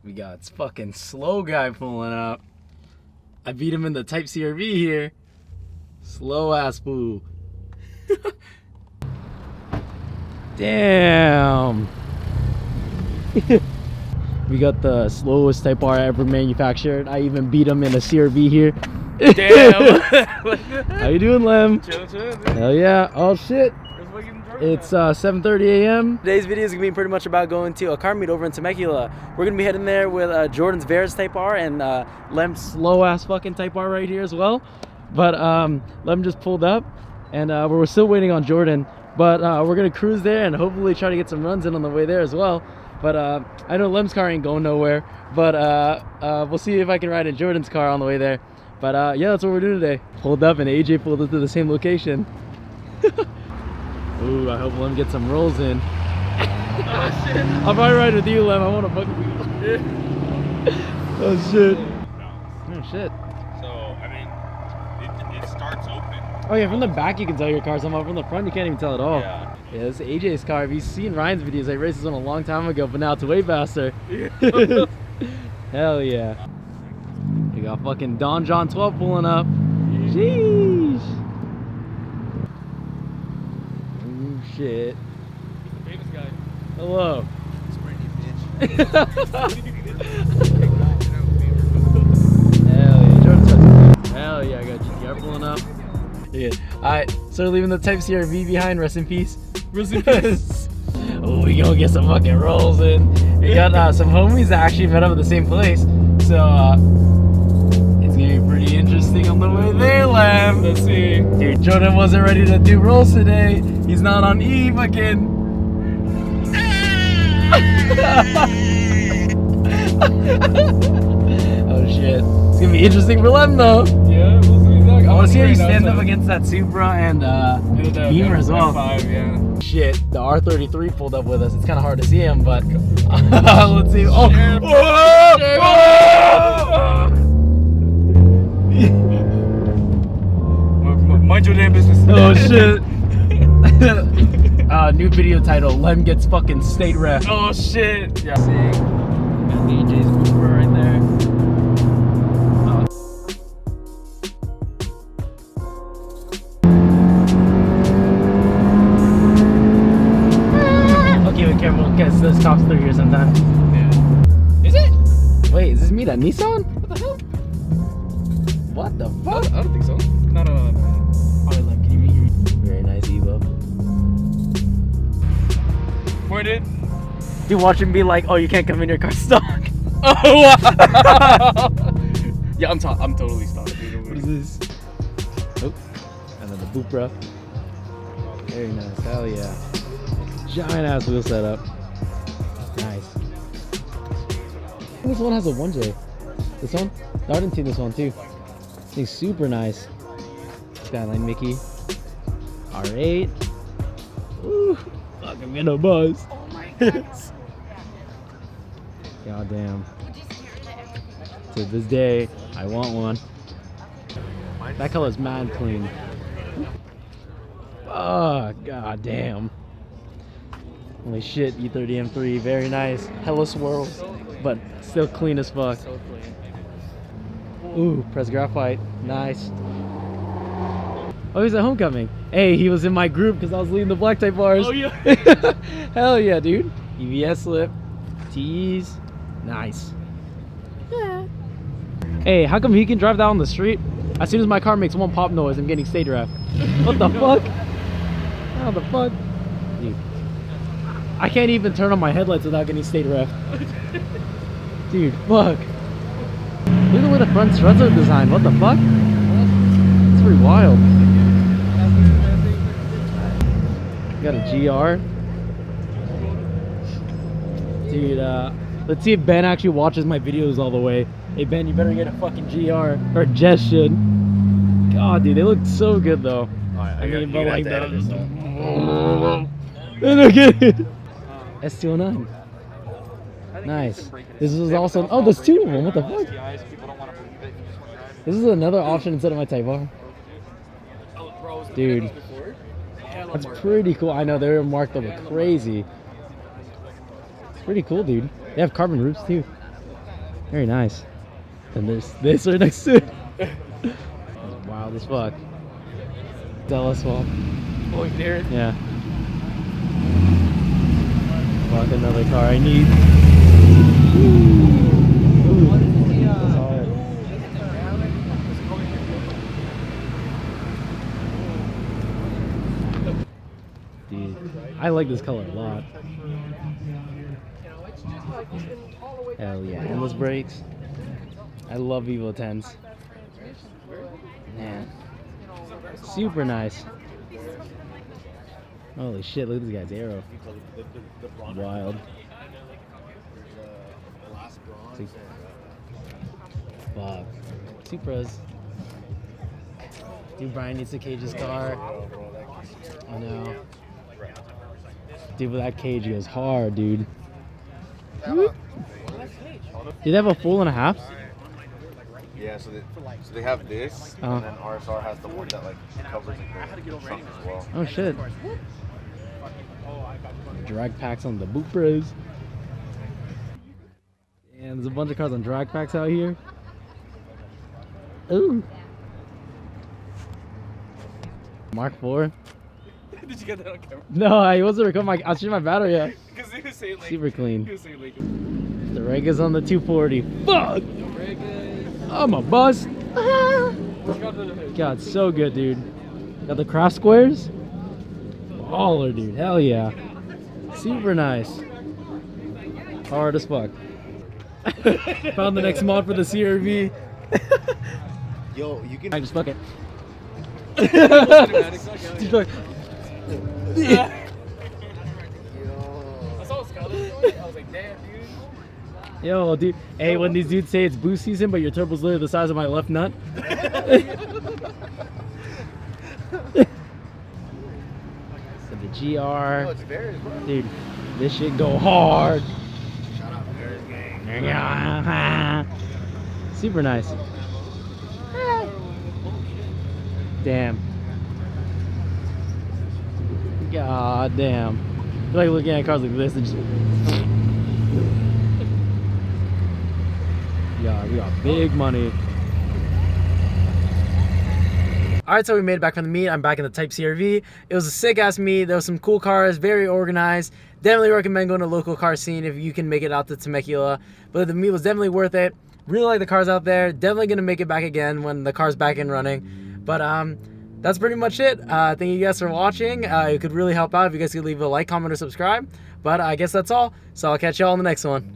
We got fucking slow guy pulling up. I beat him in the Type CRV here. Slow ass fool. Damn. We got the slowest Type R ever manufactured. I even beat him in a CRV here. Damn. How you doing, Lem? Chillin'. Hell yeah. Oh shit. It's 7:30 a.m. Today's video is gonna be pretty much about going to a car meet over in Temecula. We're gonna be heading there with Jordan's Veras Type R and Lem's slow ass fucking Type R right here as well. But Lem just pulled up, and we're still waiting on Jordan. But we're gonna cruise there and hopefully try to get some runs in on the way there as well. But I know Lem's car ain't going nowhere. But we'll see if I can ride in Jordan's car on the way there. But yeah, that's what we're doing today. Pulled up and AJ pulled up to the same location. Ooh, I hope Lem gets some rolls in. Oh shit. I'll probably ride with you, Lem. I want to fuck with you. Oh shit. Oh shit. So, I mean, it starts open. Oh yeah, from the back you can tell your car's somehow. From the front you can't even tell at all. Yeah. Yeah, this is AJ's car. If you've seen Ryan's videos, I raced this one a long time ago, but now it's way faster. Hell yeah. We got fucking Don John 12 pulling up. Jeez. Oh shit. Famous guy. Hello. Hell yeah, Jordan's hell yeah, I got GTR pulling up. Yeah. Alright, so we're leaving the Type CRV behind, rest in peace. Rest in peace. Oh, we gonna get some fucking rolls in. We got some homies that actually met up at the same place. So it's gonna be pretty interesting on the way there, Lamb. Let's see. Dude, Jordan wasn't ready to do rolls today. He's not on E fucking. Oh shit. It's gonna be interesting for Lem though. Yeah, we'll see. I wanna see how you stand up against that Supra and Beamer as well. F5, yeah. Shit, the R33 pulled up with us. It's kinda hard to see him, but let's see. Oh! Mind your damn business. Oh shit. New video title, Lem gets fucking state ref. Oh shit. Yeah. See? Got DJ's Uber right there. Okay, be careful, because this cops through here sometimes. Yeah. Is it? Wait, is this me, that Nissan? What the hell? What the fuck? I don't think so. Not a. Alright, Lem, can you read your... Very nice Evo. Pointed. Dude, watch him be like, oh, you can't come in your car stock. Oh wow. Yeah, I'm totally stopped, dude. What is this? Oh, another Bupra. Very nice, hell yeah. Giant ass wheel setup. Nice. This one has a 1J. This one? I didn't see this one too. This thing's super nice. Skyline Mickey. R8. Ooh, fucking in a buzz. Oh my god. God damn. To this day, I want one. That color's mad clean. Oh, god damn. Holy shit, E30 M3, very nice. Hella swirls, but still clean as fuck. So clean. Ooh, press graphite, nice. Oh, he's at homecoming. Hey, he was in my group because I was leading the black Type bars. Oh yeah. Hell yeah, dude. EVS slip, TEs, nice. Yeah. Hey, how come he can drive down the street? As soon as my car makes one pop noise, I'm getting state ref. What the fuck? How the fuck? Dude. I can't even turn on my headlights without getting state ref. Dude, fuck. Look at the way the front struts are designed. What the fuck? It's pretty wild. Got a GR. Dude, let's see if Ben actually watches my videos all the way. Hey Ben, you better get a fucking GR. Or Jess should. God, dude, they look so good though. I mean, but like that. S209. Nice. This is also. Oh, there's two of them. What the fuck? This is another option instead of my Type R. Dude, that's pretty cool. I know they're marked up crazy. It's pretty cool, dude. They have carbon roofs too. Very nice. And there's this right next to it. Wild as fuck. Della swap. Oh, you there? Yeah. Fuck, another car I need. Dude, I like this color a lot. Hell yeah, endless brakes. I love Evo 10s. Man, super nice. Holy shit, look at this guy's arrow. Wild. Fuck. Supras. Dude, Brian needs to cage his car. I know. Dude, but that cage goes hard, dude. Whoop. Do they have a full and a half? Yeah, so they have this, and then RSR has the one that like covers the trunk as well. Oh shit. Drag packs on the boot bros. And there's a bunch of cars on drag packs out here. Ooh. Mark IV. Did you get that on camera? No, I wasn't recording. I'll change my battery out. Because he was saying like. Super clean. He was saying like. The Rega's on the 240. Fuck! I'm a bust. God, so good, dude. Got the craft squares. Baller, dude. Hell yeah. Super nice. Hard as fuck. Found the next mod for the CRV. Yo, you can. I just fuck it. Just fuck. I saw Scarlet. I was like, damn, dude. Yo, dude. Hey, when these dudes say it's boost season, but your turbo's literally the size of my left nut. So the GR. Oh, it's Varys, bro. Dude, this shit go hard. Shout out Varys gang. Super nice. Damn. God damn. I feel like looking at cars like this and just. Yeah, we got big money. Alright, so we made it back from the meet. I'm back in the Type CRV. It was a sick ass meet. There was some cool cars, very organized. Definitely recommend going to a local car scene if you can make it out to Temecula. But the meet was definitely worth it. Really like the cars out there. Definitely gonna make it back again when the car's back and running. But that's pretty much it. Thank you guys for watching. It could really help out if you guys could leave a like, comment, or subscribe. But I guess that's all. So I'll catch y'all on the next one.